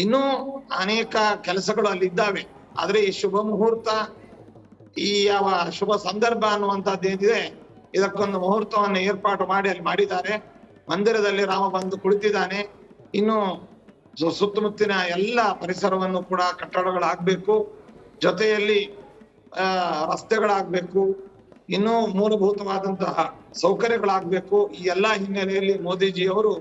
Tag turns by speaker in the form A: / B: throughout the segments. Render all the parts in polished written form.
A: ಇನ್ನೂ ಅನೇಕ ಕೆಲಸಗಳು ಅಲ್ಲಿ ಇದ್ದಾವೆ. ಆದ್ರೆ ಈ ಶುಭ ಮುಹೂರ್ತ, ಈ ಯಾವ ಶುಭ ಸಂದರ್ಭ ಅನ್ನುವಂಥದ್ದು ಏನಿದೆ, ಇದಕ್ಕೊಂದು ಮುಹೂರ್ತವನ್ನು ಏರ್ಪಾಟು ಮಾಡಿ ಅಲ್ಲಿ ಮಾಡಿದ್ದಾರೆ. ಮಂದಿರದಲ್ಲಿ ರಾಮ ಬಂದು ಕುಳಿತಿದ್ದಾನೆ. ಇನ್ನು ಸುತ್ತಮುತ್ತಿನ ಎಲ್ಲ ಪರಿಸರವನ್ನು ಕೂಡ ಕಟ್ಟಡಗಳಾಗ್ಬೇಕು, ಜೊತೆಯಲ್ಲಿ ರಸ್ತೆಗಳಾಗ್ಬೇಕು, ಇನ್ನೂ ಮೂಲಭೂತವಾದಂತಹ ಸೌಕರ್ಯಗಳಾಗ್ಬೇಕು. ಈ ಎಲ್ಲಾ ಹಿನ್ನೆಲೆಯಲ್ಲಿ ಮೋದಿಜಿಯವರು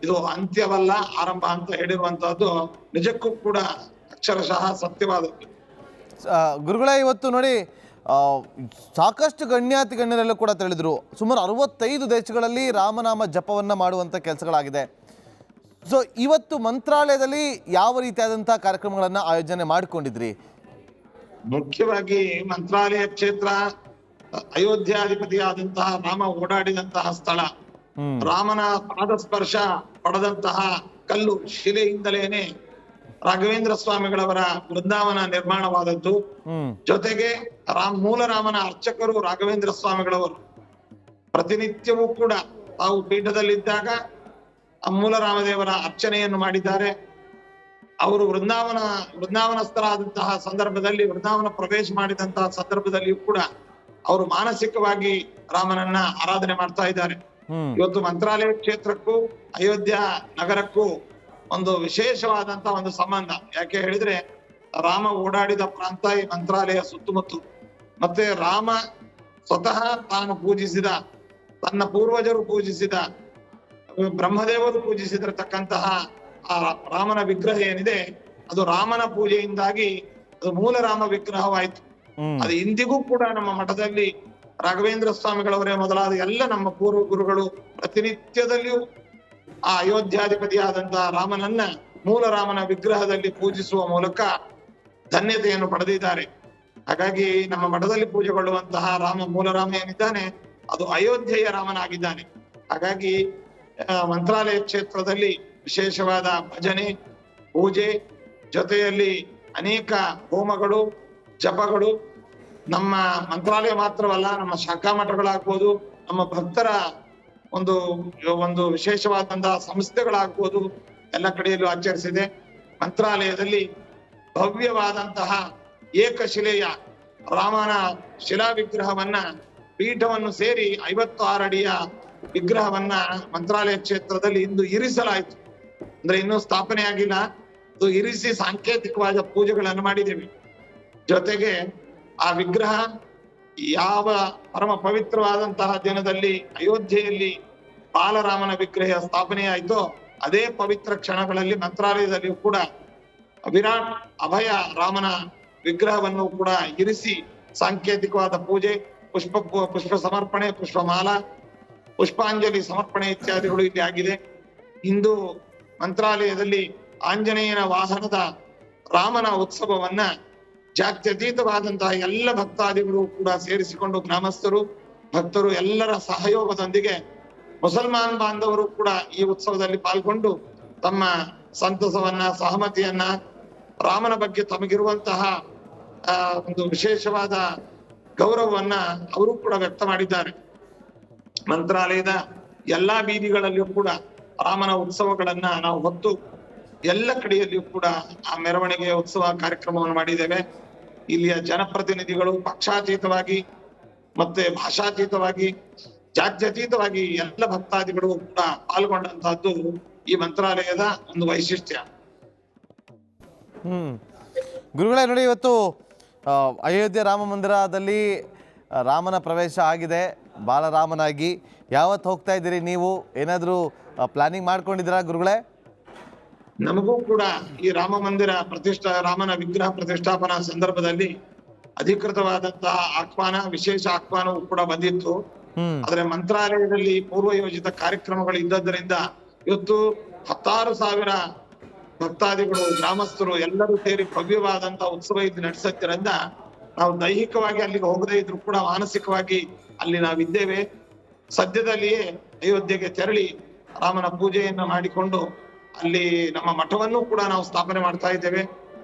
A: ಇದು ಅಂತ್ಯವಲ್ಲ ಆರಂಭ ಅಂತ ಹೇಳಿರುವಂತಹದ್ದು ನಿಜಕ್ಕೂ ಕೂಡ ಅಕ್ಷರಶಃ ಸತ್ಯವಾದದ್ದು.
B: ಗುರುಗಳೇ, ಇವತ್ತು ನೋಡಿ ಸಾಕಷ್ಟು ಗಣ್ಯಾತಿ ಗಣ್ಯರೆಲ್ಲೂ ಕೂಡ ತಿಳಿದ್ರು. ಸುಮಾರು 65 ದೇಶಗಳಲ್ಲಿ ರಾಮನಾಮ ಜಪವನ್ನು ಮಾಡುವಂಥ ಕೆಲಸಗಳಾಗಿದೆ. ಸೊ ಇವತ್ತು ಮಂತ್ರಾಲಯದಲ್ಲಿ ಯಾವ ರೀತಿಯಾದಂತಹ ಕಾರ್ಯಕ್ರಮಗಳನ್ನು ಆಯೋಜನೆ ಮಾಡಿಕೊಂಡಿದ್ರಿ?
A: ಮುಖ್ಯವಾಗಿ ಮಂತ್ರಾಲಯ ಕ್ಷೇತ್ರ ಅಯೋಧ್ಯಾಧಿಪತಿಯಾದಂತಹ ರಾಮ ಓಡಾಡಿದಂತಹ ಸ್ಥಳ, ರಾಮನ ಪಾದಸ್ಪರ್ಶ ಪಡೆದಂತಹ ಕಲ್ಲು ಶಿಲೆಯಿಂದಲೇನೆ ರಾಘವೇಂದ್ರ ಸ್ವಾಮಿಗಳವರ ವೃಂದಾವನ ನಿರ್ಮಾಣವಾದದ್ದು. ಜೊತೆಗೆ ಮೂಲ ರಾಮನ ಅರ್ಚಕರು ರಾಘವೇಂದ್ರ ಸ್ವಾಮಿಗಳವರು ಪ್ರತಿನಿತ್ಯವೂ ಕೂಡ ತಾವು ಪೀಠದಲ್ಲಿದ್ದಾಗ ಮೂಲ ರಾಮದೇವರ ಅರ್ಚನೆಯನ್ನು ಮಾಡಿದ್ದಾರೆ. ಅವರು ವೃಂದಾವನಸ್ಥರಾದಂತಹ ಸಂದರ್ಭದಲ್ಲಿ, ವೃಂದಾವನ ಪ್ರವೇಶ ಮಾಡಿದಂತಹ ಸಂದರ್ಭದಲ್ಲಿಯೂ ಕೂಡ ಅವರು ಮಾನಸಿಕವಾಗಿ ರಾಮನನ್ನ ಆರಾಧನೆ ಮಾಡ್ತಾ ಇದ್ದಾರೆ. ಇವತ್ತು ಮಂತ್ರಾಲಯ ಕ್ಷೇತ್ರಕ್ಕೂ ಅಯೋಧ್ಯ ನಗರಕ್ಕೂ ಒಂದು ವಿಶೇಷವಾದಂತಹ ಒಂದು ಸಂಬಂಧ. ಯಾಕೆ ಹೇಳಿದ್ರೆ, ರಾಮ ಓಡಾಡಿದ ಪ್ರಾಂತ ಈ ಮಂತ್ರಾಲಯ ಸುತ್ತಮುತ್ತ. ಮತ್ತೆ ರಾಮ ಸ್ವತಃ ತಾನು ಪೂಜಿಸಿದ, ತನ್ನ ಪೂರ್ವಜರು ಪೂಜಿಸಿದ, ಬ್ರಹ್ಮದೇವರು ಪೂಜಿಸಿದಿರತಕ್ಕಂತಹ ಆ ರಾಮನ ವಿಗ್ರಹ ಏನಿದೆ, ಅದು ರಾಮನ ಪೂಜೆಯಿಂದಾಗಿ ಅದು ಮೂಲ ರಾಮ ವಿಗ್ರಹವಾಯಿತು. ಅದು ಇಂದಿಗೂ ಕೂಡ ನಮ್ಮ ಮಠದಲ್ಲಿ ರಾಘವೇಂದ್ರ ಸ್ವಾಮಿಗಳವರೇ ಮೊದಲಾದ ಎಲ್ಲ ನಮ್ಮ ಪೂರ್ವ ಗುರುಗಳು ಪ್ರತಿನಿತ್ಯದಲ್ಲಿಯೂ ಆ ಅಯೋಧ್ಯಾಧಿಪತಿಯಾದಂತಹ ರಾಮನನ್ನ ಮೂಲ ರಾಮನ ವಿಗ್ರಹದಲ್ಲಿ ಪೂಜಿಸುವ ಮೂಲಕ ಧನ್ಯತೆಯನ್ನು ಪಡೆದಿದ್ದಾರೆ. ಹಾಗಾಗಿ ನಮ್ಮ ಮಠದಲ್ಲಿ ಪೂಜೆಗೊಳ್ಳುವಂತಹ ರಾಮ, ಮೂಲ ರಾಮ ಏನಿದ್ದಾನೆ ಅದು ಅಯೋಧ್ಯೆಯ ರಾಮನಾಗಿದ್ದಾನೆ. ಹಾಗಾಗಿ ಮಂತ್ರಾಲಯ ಕ್ಷೇತ್ರದಲ್ಲಿ ವಿಶೇಷವಾದ ಭಜನೆ, ಪೂಜೆ, ಜೊತೆಯಲ್ಲಿ ಅನೇಕ ಹೋಮಗಳು, ಜಪಗಳು. ನಮ್ಮ ಮಂತ್ರಾಲಯ ಮಾತ್ರವಲ್ಲ, ನಮ್ಮ ಶಾಖಾ ಮಠಗಳಾಗ್ಬೋದು, ನಮ್ಮ ಭಕ್ತರ ಒಂದು ವಿಶೇಷವಾದಂತಹ ಸಂಸ್ಥೆಗಳಾಗ್ಬೋದು, ಎಲ್ಲ ಕಡೆಯಲ್ಲೂ ಆಚರಿಸಿದೆ. ಮಂತ್ರಾಲಯದಲ್ಲಿ ಭವ್ಯವಾದಂತಹ ಏಕಶಿಲೆಯ ರಾಮನ ಶಿಲಾ ವಿಗ್ರಹವನ್ನ, ಪೀಠವನ್ನು ಸೇರಿ 56 ಅಡಿಯ ವಿಗ್ರಹವನ್ನ ಮಂತ್ರಾಲಯ ಕ್ಷೇತ್ರದಲ್ಲಿ ಇಂದು ಇರಿಸಲಾಯಿತು. ಅಂದ್ರೆ ಇನ್ನೂ ಸ್ಥಾಪನೆ ಆಗಿಲ್ಲ, ಅದು ಇರಿಸಿ ಸಾಂಕೇತಿಕವಾದ ಪೂಜೆಗಳನ್ನು ಮಾಡಿದ್ದೇವೆ. ಜೊತೆಗೆ ಆ ವಿಗ್ರಹ ಯಾವ ಪರಮ ಪವಿತ್ರವಾದಂತಹ ದಿನದಲ್ಲಿ ಅಯೋಧ್ಯೆಯಲ್ಲಿ ಬಾಲರಾಮನ ವಿಗ್ರಹ ಸ್ಥಾಪನೆಯಾಯಿತೋ ಅದೇ ಪವಿತ್ರ ಕ್ಷಣಗಳಲ್ಲಿ ಮಂತ್ರಾಲಯದಲ್ಲಿಯೂ ಕೂಡ ವಿರಾಟ್ ಅಭಯ ರಾಮನ ವಿಗ್ರಹವನ್ನು ಕೂಡ ಇರಿಸಿ ಸಾಂಕೇತಿಕವಾದ ಪೂಜೆ, ಪುಷ್ಪ ಸಮರ್ಪಣೆ, ಪುಷ್ಪಮಾಲ, ಪುಷ್ಪಾಂಜಲಿ ಸಮರ್ಪಣೆ ಇತ್ಯಾದಿಗಳು ಇಲ್ಲಿ ಆಗಿದೆ. ಇಂದು ಮಂತ್ರಾಲಯದಲ್ಲಿ ಆಂಜನೇಯನ ವಾಹನದ ರಾಮನ ಉತ್ಸವವನ್ನ ಜಾತ್ಯತೀತವಾದಂತಹ ಎಲ್ಲ ಭಕ್ತಾದಿಗಳು ಕೂಡ ಸೇರಿಸಿಕೊಂಡು, ಗ್ರಾಮಸ್ಥರು, ಭಕ್ತರು ಎಲ್ಲರ ಸಹಯೋಗದೊಂದಿಗೆ ಮುಸಲ್ಮಾನ್ ಬಾಂಧವರು ಕೂಡ ಈ ಉತ್ಸವದಲ್ಲಿ ಪಾಲ್ಗೊಂಡು ತಮ್ಮ ಸಂತಸವನ್ನ, ಸಹಮತಿಯನ್ನ, ರಾಮನ ಬಗ್ಗೆ ತಮಗಿರುವಂತಹ ಒಂದು ವಿಶೇಷವಾದ ಗೌರವವನ್ನ ಅವರು ಕೂಡ ವ್ಯಕ್ತ ಮಾಡಿದ್ದಾರೆ. ಮಂತ್ರಾಲಯದ ಎಲ್ಲಾ ಬೀದಿಗಳಲ್ಲಿಯೂ ಕೂಡ ರಾಮನ ಉತ್ಸವಗಳನ್ನ ನಾವು ಹೊತ್ತು ಎಲ್ಲ ಕಡೆಯಲ್ಲಿಯೂ ಕೂಡ ಆ ಮೆರವಣಿಗೆ ಉತ್ಸವ ಕಾರ್ಯಕ್ರಮವನ್ನು ಮಾಡಿದ್ದೇವೆ. ಇಲ್ಲಿಯ ಜನಪ್ರತಿನಿಧಿಗಳು ಪಕ್ಷಾತೀತವಾಗಿ ಮತ್ತೆ ಭಾಷಾತೀತವಾಗಿ, ಜಾತ್ಯತೀತವಾಗಿ ಎಲ್ಲ ಭಕ್ತಾದಿಗಳು ಕೂಡ ಪಾಲ್ಗೊಂಡಂತಹದ್ದು ಈ ಮಂತ್ರಾಲಯದ ಒಂದು ವೈಶಿಷ್ಟ್ಯ.
B: ಗುರುಗಳೇ, ನೋಡಿ, ಇವತ್ತು ಅಯೋಧ್ಯೆ ರಾಮ ಮಂದಿರದಲ್ಲಿ ರಾಮನ ಪ್ರವೇಶ ಆಗಿದೆ ಬಾಲರಾಮನಾಗಿ. ಯಾವತ್ತು ಹೋಗ್ತಾ ಇದ್ದೀರಿ ನೀವು? ಏನಾದರೂ ಪ್ಲಾನಿಂಗ್ ಮಾಡ್ಕೊಂಡಿದ್ದೀರಾ ಗುರುಗಳೇ?
A: ನಮಗೂ ಕೂಡ ಈ ರಾಮ ಮಂದಿರ ರಾಮನ ವಿಗ್ರಹ ಪ್ರತಿಷ್ಠಾಪನಾ ಸಂದರ್ಭದಲ್ಲಿ ಅಧಿಕೃತವಾದಂತಹ ಆಹ್ವಾನ, ವಿಶೇಷ ಆಹ್ವಾನವೂ ಕೂಡ ಬಂದಿತ್ತು. ಆದ್ರೆ ಮಂತ್ರಾಲಯದಲ್ಲಿ ಪೂರ್ವ ಯೋಜಿತ ಕಾರ್ಯಕ್ರಮಗಳು ಇದ್ದದ್ದರಿಂದ ಇವತ್ತು 10,000 ಭಕ್ತಾದಿಗಳು, ಗ್ರಾಮಸ್ಥರು ಎಲ್ಲರೂ ಸೇರಿ ಭವ್ಯವಾದಂತಹ ಉತ್ಸವ ಇಲ್ಲಿ ನಡೆಸುತ್ತಿದ್ದರಿಂದ ನಾವು ದೈಹಿಕವಾಗಿ ಅಲ್ಲಿಗೆ ಹೋಗದೇ ಇದ್ರು ಕೂಡ ಮಾನಸಿಕವಾಗಿ ಅಲ್ಲಿ ನಾವಿದ್ದೇವೆ. ಸದ್ಯದಲ್ಲಿಯೇ ಅಯೋಧ್ಯೆಗೆ ತೆರಳಿ ರಾಮನ ಪೂಜೆಯನ್ನು ಮಾಡಿಕೊಂಡು ಅಲ್ಲಿ ನಮ್ಮ ಮಠವನ್ನು ಕೂಡ ನಾವು ಸ್ಥಾಪನೆ ಮಾಡ್ತಾ ಇದ್ದೇವೆ.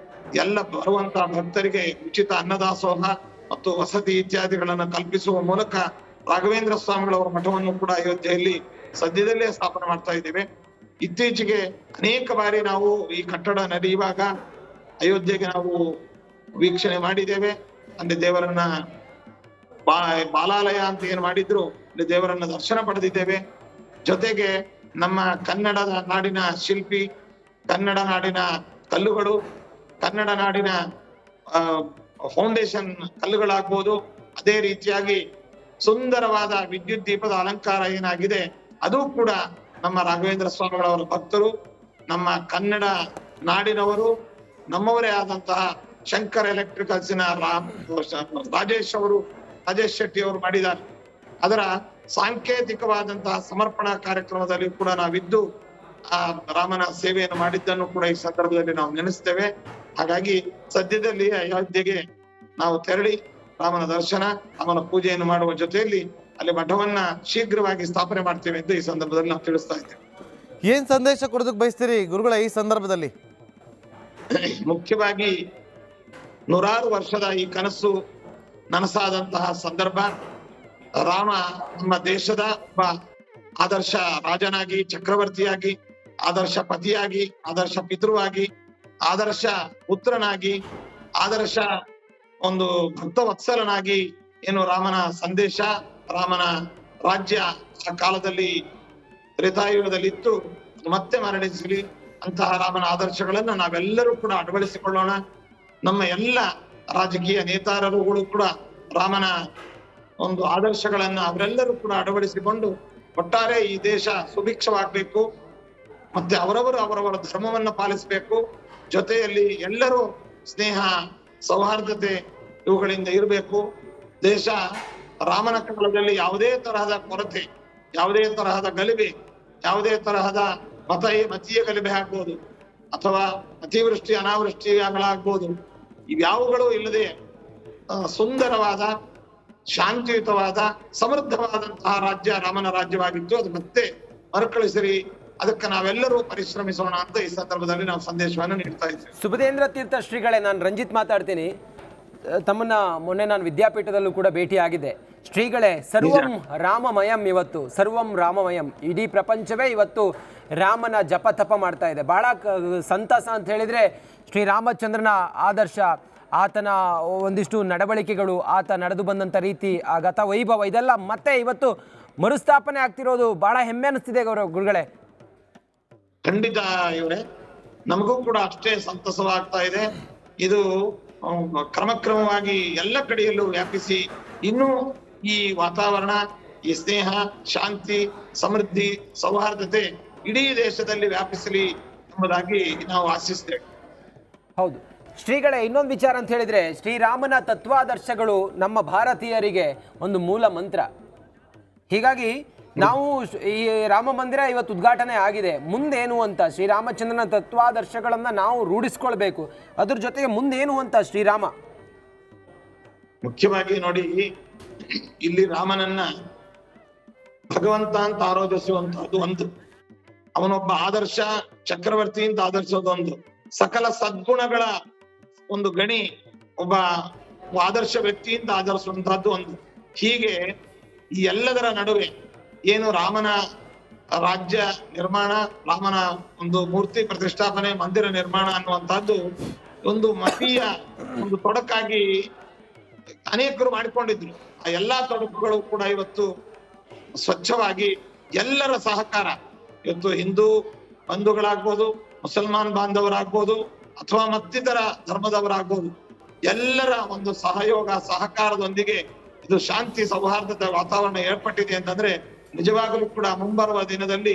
A: ಎಲ್ಲ ಬರುವಂತಹ ಭಕ್ತರಿಗೆ ಉಚಿತ ಅನ್ನದಾಸೋಹ ಮತ್ತು ವಸತಿ ಇತ್ಯಾದಿಗಳನ್ನು ಕಲ್ಪಿಸುವ ಮೂಲಕ ರಾಘವೇಂದ್ರ ಸ್ವಾಮಿಗಳವರ ಮಠವನ್ನು ಕೂಡ ಅಯೋಧ್ಯೆಯಲ್ಲಿ ಸದ್ಯದಲ್ಲೇ ಸ್ಥಾಪನೆ ಮಾಡ್ತಾ ಇದ್ದೇವೆ. ಇತ್ತೀಚೆಗೆ ಅನೇಕ ಬಾರಿ ನಾವು ಈ ಕಟ್ಟಡ ನಡೆಯುವಾಗ ಅಯೋಧ್ಯೆಗೆ ನಾವು ವೀಕ್ಷಣೆ ಮಾಡಿದ್ದೇವೆ. ಅಲ್ಲಿ ದೇವರನ್ನ ಬಾಲಾಲಯ ಅಂತ ಏನ್ ಮಾಡಿದ್ರು ಅಲ್ಲಿ ದೇವರನ್ನ ದರ್ಶನ ಪಡೆದಿದ್ದೇವೆ. ಜೊತೆಗೆ ನಮ್ಮ ಕನ್ನಡದ ನಾಡಿನ ಶಿಲ್ಪಿ, ಕನ್ನಡ ನಾಡಿನ ಕಲ್ಲುಗಳು, ಕನ್ನಡ ನಾಡಿನ ಫೌಂಡೇಶನ್ ಕಲ್ಲುಗಳಾಗ್ಬೋದು, ಅದೇ ರೀತಿಯಾಗಿ ಸುಂದರವಾದ ವಿದ್ಯುತ್ ದೀಪದ ಅಲಂಕಾರ ಏನಾಗಿದೆ ಅದು ಕೂಡ ನಮ್ಮ ರಾಘವೇಂದ್ರ ಸ್ವಾಮಿಗಳವರ ಭಕ್ತರು, ನಮ್ಮ ಕನ್ನಡ ನಾಡಿನವರು, ನಮ್ಮವರೇ ಆದಂತಹ ಶಂಕರ್ ಎಲೆಕ್ಟ್ರಿಕಲ್ಸಿನ ರಾಜೇಶ್ ಶೆಟ್ಟಿ ಅವರು ಮಾಡಿದ್ದಾರೆ. ಅದರ ಸಾಂಕೇತಿಕವಾದಂತಹ ಸಮರ್ಪಣಾ ಕಾರ್ಯಕ್ರಮದಲ್ಲಿ ಕೂಡ ನಾವಿದ್ದು ಆ ರಾಮನ ಸೇವೆಯನ್ನು ಮಾಡಿದ್ದನ್ನು ಕೂಡ ಈ ಸಂದರ್ಭದಲ್ಲಿ ನಾವು ನೆನೆಸ್ತೇವೆ. ಹಾಗಾಗಿ ಸದ್ಯದಲ್ಲಿ ಅಯೋಧ್ಯೆಗೆ ನಾವು ತೆರಳಿ ರಾಮನ ದರ್ಶನ, ರಾಮನ ಪೂಜೆಯನ್ನು ಮಾಡುವ ಜೊತೆಯಲ್ಲಿ ಅಲ್ಲಿ ಮಠವನ್ನ ಶೀಘ್ರವಾಗಿ ಸ್ಥಾಪನೆ ಮಾಡ್ತೇವೆ ಎಂದು ಈ ಸಂದರ್ಭದಲ್ಲಿ ನಾವು ತಿಳಿಸ್ತಾ ಇದ್ದೇವೆ.
B: ಏನ್ ಸಂದೇಶ ಕೊಡೋದಕ್ಕೆ ಬಯಸ್ತೀರಿ ಗುರುಗಳ ಈ ಸಂದರ್ಭದಲ್ಲಿ?
A: ಮುಖ್ಯವಾಗಿ 100 ವರ್ಷದ ಈ ಕನಸು ನನಸಾದಂತಹ ಸಂದರ್ಭ. ರಾಮ ನಮ್ಮ ದೇಶದ ಒಬ್ಬ ಆದರ್ಶ ರಾಜನಾಗಿ, ಚಕ್ರವರ್ತಿಯಾಗಿ, ಆದರ್ಶ ಪತಿಯಾಗಿ, ಆದರ್ಶ ಪಿತೃವಾಗಿ, ಆದರ್ಶ ಪುತ್ರನಾಗಿ, ಆದರ್ಶ ಒಂದು ಭಕ್ತವತ್ಸಲನಾಗಿ ಏನು ರಾಮನ ಸಂದೇಶ, ರಾಮನ ರಾಜ್ಯ ಆ ಕಾಲದಲ್ಲಿ ತ್ರೇತಾಯುಗದಲ್ಲಿ ಇತ್ತು, ಮತ್ತೆ ಮರಣಿಸಲಿ ಅಂತಹ ರಾಮನ ಆದರ್ಶಗಳನ್ನ ನಾವೆಲ್ಲರೂ ಕೂಡ ಅಳವಡಿಸಿಕೊಳ್ಳೋಣ. ನಮ್ಮ ಎಲ್ಲ ರಾಜಕೀಯ ನೇತಾರರುಗಳು ಕೂಡ ರಾಮನ ಒಂದು ಆದರ್ಶಗಳನ್ನ ಅವರೆಲ್ಲರೂ ಕೂಡ ಅಳವಡಿಸಿಕೊಂಡು ಒಟ್ಟಾರೆ ಈ ದೇಶ ಸುಭಿಕ್ಷವಾಗಬೇಕು, ಮತ್ತೆ ಅವರವರ ಧರ್ಮವನ್ನ ಪಾಲಿಸಬೇಕು. ಜೊತೆಯಲ್ಲಿ ಎಲ್ಲರೂ ಸ್ನೇಹ, ಸೌಹಾರ್ದತೆ ಇವುಗಳಿಂದ ಇರಬೇಕು. ದೇಶ ರಾಮನ ಕಾಲದಲ್ಲಿ ಯಾವುದೇ ತರಹದ ಕೊರತೆ, ಯಾವುದೇ ತರಹದ ಗಲಿಬೆ, ಯಾವುದೇ ತರಹದ ಮತೀಯ ಗಲಿಬೆ ಆಗ್ಬೋದು, ಅಥವಾ ಅತಿವೃಷ್ಟಿ ಅನಾವೃಷ್ಟಿಗಳಾಗ್ಬೋದು, ಇವ್ಯಾವುಗಳು ಇಲ್ಲದೆ ಸುಂದರವಾದ, ಶಾಂತಿಯುತವಾದ, ಸಮೃದ್ಧವಾದಂತಹ ರಾಜ್ಯ ರಾಮನ ರಾಜ್ಯವಾಗಿತ್ತು. ಅದು ಮತ್ತೆ ಮರುಕಳಿಸಿರಿ, ಅದಕ್ಕೆ ನಾವೆಲ್ಲರೂ ಪರಿಶ್ರಮಿಸೋಣ ಅಂತ ಈ ಸಂದರ್ಭದಲ್ಲಿ ನಾವು ಸಂದೇಶವನ್ನು ನೀಡ್ತಾ ಇದ್ದೇವೆ.
C: ಸುಬುಧೇಂದ್ರ ತೀರ್ಥ ಶ್ರೀಗಳೇ, ನಾನು ರಂಜಿತ್ ಮಾತಾಡ್ತೀನಿ. ತಮ್ಮನ್ನ ಮೊನ್ನೆ ನಾನು ವಿದ್ಯಾಪೀಠದಲ್ಲೂ ಕೂಡ ಭೇಟಿಯಾಗಿದ್ದೆ. ಶ್ರೀಗಳೇ, ಸರ್ವಂ ರಾಮಮಯಂ, ಇವತ್ತು ಸರ್ವಂ ರಾಮಮಯಂ, ಇಡೀ ಪ್ರಪಂಚವೇ ಇವತ್ತು ರಾಮನ ಜಪ ತಪ ಮಾಡ್ತಾ ಇದೆ. ಬಹಳ ಸಂತಸ ಅಂತ ಹೇಳಿದ್ರೆ ಶ್ರೀರಾಮಚಂದ್ರನ ಆದರ್ಶ, ಆತನ ಒಂದಿಷ್ಟು ನಡವಳಿಕೆಗಳು, ಆತ ನಡೆದು ಬಂದಂಥ ರೀತಿ, ಆ ಗತ ವೈಭವ, ಇದೆಲ್ಲ ಮತ್ತೆ ಇವತ್ತು ಮರುಸ್ಥಾಪನೆ ಆಗ್ತಿರೋದು ಬಹಳ ಹೆಮ್ಮೆ ಅನಿಸ್ತಿದೆ ಗುರುಗಳೇ.
A: ಖಂಡಿತ ಇವರೇ, ನಮಗೂ ಕೂಡ ಅಷ್ಟೇ ಸಂತಸವಾಗ್ತಾ ಇದೆ. ಇದು ಕ್ರಮಕ್ರಮವಾಗಿ ಎಲ್ಲ ಕಡೆಯಲ್ಲೂ ವ್ಯಾಪಿಸಿ ಇನ್ನೂ ಈ ವಾತಾವರಣ, ಈ ಸ್ನೇಹ, ಶಾಂತಿ, ಸಮೃದ್ಧಿ, ಸೌಹಾರ್ದತೆ ಇಡೀ ದೇಶದಲ್ಲಿ ವ್ಯಾಪಿಸಲಿ ಎಂಬುದಾಗಿ ನಾವು ಆಶಿಸ್ತೇವೆ.
C: ಹೌದು ಶ್ರೀಗಳೇ, ಇನ್ನೊಂದು ವಿಚಾರ ಅಂತ ಹೇಳಿದ್ರೆ, ಶ್ರೀರಾಮನ ತತ್ವಾದರ್ಶಗಳು ನಮ್ಮ ಭಾರತೀಯರಿಗೆ ಒಂದು ಮೂಲ ಮಂತ್ರ. ಹೀಗಾಗಿ ನಾವು ಈ ರಾಮ ಮಂದಿರ ಇವತ್ತು ಉದ್ಘಾಟನೆ ಆಗಿದೆ, ಮುಂದೇನು ಅಂತ ಶ್ರೀರಾಮಚಂದ್ರನ ತತ್ವಾದರ್ಶಗಳನ್ನ ನಾವು ರೂಢಿಸ್ಕೊಳ್ಬೇಕು. ಅದ್ರ ಜೊತೆಗೆ ಮುಂದೇನು ಅಂತ ಶ್ರೀರಾಮ.
A: ಮುಖ್ಯವಾಗಿ ನೋಡಿ, ಇಲ್ಲಿ ರಾಮನನ್ನ ಭಗವಂತ ಅಂತ ಆರಾಧಿಸುವಂತಹದ್ದು ಒಂದು, ಅವನೊಬ್ಬ ಆದರ್ಶ ಚಕ್ರವರ್ತಿ ಅಂತ ಆದರ್ಶದೊಂದು, ಸಕಲ ಸದ್ಗುಣಗಳ ಒಂದು ಗಣಿ, ಒಬ್ಬ ಆದರ್ಶ ವ್ಯಕ್ತಿ ಅಂತ ಆದರ್ಶುವಂತಹದ್ದು ಒಂದು. ಹೀಗೆ ಈ ಎಲ್ಲದರ ನಡುವೆ ಏನು ರಾಮನ ರಾಜ್ಯ ನಿರ್ಮಾಣ, ರಾಮನ ಒಂದು ಮೂರ್ತಿ ಪ್ರತಿಷ್ಠಾಪನೆ, ಮಂದಿರ ನಿರ್ಮಾಣ ಅನ್ನುವಂತಹದ್ದು ಒಂದು ಮತೀಯ ಒಂದು ತೊಡಕಾಗಿ ಅನೇಕರು ಮಾಡಿಕೊಂಡಿದ್ರು. ಆ ಎಲ್ಲಾ ತೊಡಕುಗಳು ಕೂಡ ಇವತ್ತು ಸ್ವಚ್ಛವಾಗಿ ಎಲ್ಲರ ಸಹಕಾರ, ಇವತ್ತು ಹಿಂದೂ ಬಂಧುಗಳಾಗ್ಬೋದು, ಮುಸಲ್ಮಾನ್ ಬಾಂಧವರಾಗ್ಬೋದು, ಅಥವಾ ಮತ್ತಿತರ ಧರ್ಮದವರಾಗ್ಬೋದು, ಎಲ್ಲರ ಒಂದು ಸಹಯೋಗ ಸಹಕಾರದೊಂದಿಗೆ ಇದು ಶಾಂತಿ ಸೌಹಾರ್ದತೆ ವಾತಾವರಣ ಏರ್ಪಟ್ಟಿದೆ ಅಂತಂದ್ರೆ ನಿಜವಾಗಲೂ ಕೂಡ ಮುಂಬರುವ ದಿನದಲ್ಲಿ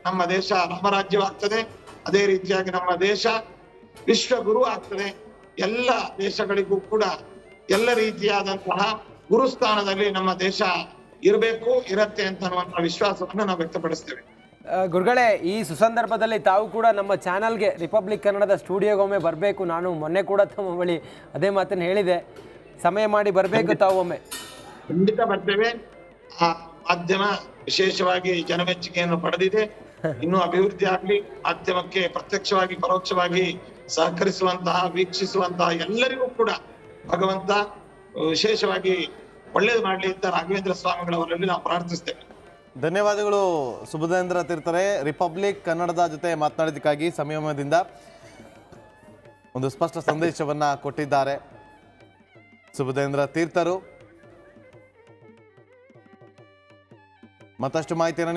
A: ನಮ್ಮ ದೇಶ ರಾಮರಾಜ್ಯವಾಗ್ತದೆ. ಅದೇ ರೀತಿಯಾಗಿ ನಮ್ಮ ದೇಶ ವಿಶ್ವಗುರು ಆಗ್ತದೆ. ಎಲ್ಲ ದೇಶಗಳಿಗೂ ಕೂಡ ಎಲ್ಲ ರೀತಿಯಾದಂತಹ ಗುರುಸ್ಥಾನದಲ್ಲಿ ನಮ್ಮ ದೇಶ ಇರಬೇಕು, ಇರತ್ತೆ ಅಂತ ಅನ್ನುವಂತಹ ವಿಶ್ವಾಸವನ್ನು ನಾವು ವ್ಯಕ್ತಪಡಿಸ್ತೇವೆ.
C: ಗುರುಗಳೇ, ಈ ಸುಸಂದರ್ಭದಲ್ಲಿ ತಾವು ಕೂಡ ನಮ್ಮ ಚಾನಲ್ಗೆ, ರಿಪಬ್ಲಿಕ್ ಕನ್ನಡದ ಸ್ಟುಡಿಯೋಗೊಮ್ಮೆ ಬರಬೇಕು. ನಾನು ಮೊನ್ನೆ ಕೂಡ ತಮ್ಮ ಬಳಿ ಅದೇ ಮಾತನ್ನು ಹೇಳಿದೆ, ಸಮಯ ಮಾಡಿ ಬರಬೇಕು ತಾವು ಒಮ್ಮೆ.
A: ಖಂಡಿತ ಬರ್ತೇವೆ. ಆ ಮಾಧ್ಯಮ ವಿಶೇಷವಾಗಿ ಜನಮೆಚ್ಚುಗೆಯನ್ನು ಪಡೆದಿದೆ, ಇನ್ನೂ ಅಭಿವೃದ್ಧಿ ಆಗ್ಲಿ. ಮಾಧ್ಯಮಕ್ಕೆ ಪ್ರತ್ಯಕ್ಷವಾಗಿ ಪರೋಕ್ಷವಾಗಿ ಸಹಕರಿಸುವಂತಹ, ವೀಕ್ಷಿಸುವಂತಹ ಎಲ್ಲರಿಗೂ ಕೂಡ ಭಗವಂತ ವಿಶೇಷವಾಗಿ ಒಳ್ಳೇದು ಮಾಡ್ಲಿ ಅಂತ ರಾಘವೇಂದ್ರ ಸ್ವಾಮಿಗಳವರಲ್ಲಿ ನಾವು ಪ್ರಾರ್ಥಿಸ್ತೇವೆ.
B: ಧನ್ಯವಾದಗಳು ಸುಬುಧೇಂದ್ರ ತೀರ್ಥರೇ. ರಿಪಬ್ಲಿಕ್ ಕನ್ನಡದ ಜೊತೆ ಮಾತನಾಡಿದ್ದಕ್ಕಾಗಿ ಸಂಯಮದಿಂದ ಒಂದು ಸ್ಪಷ್ಟ ಸಂದೇಶವನ್ನ ಕೊಟ್ಟಿದ್ದಾರೆ ಸುಬುಧೇಂದ್ರ ತೀರ್ಥರು. ಮತ್ತಷ್ಟು ಮಾಹಿತಿಯನ್ನು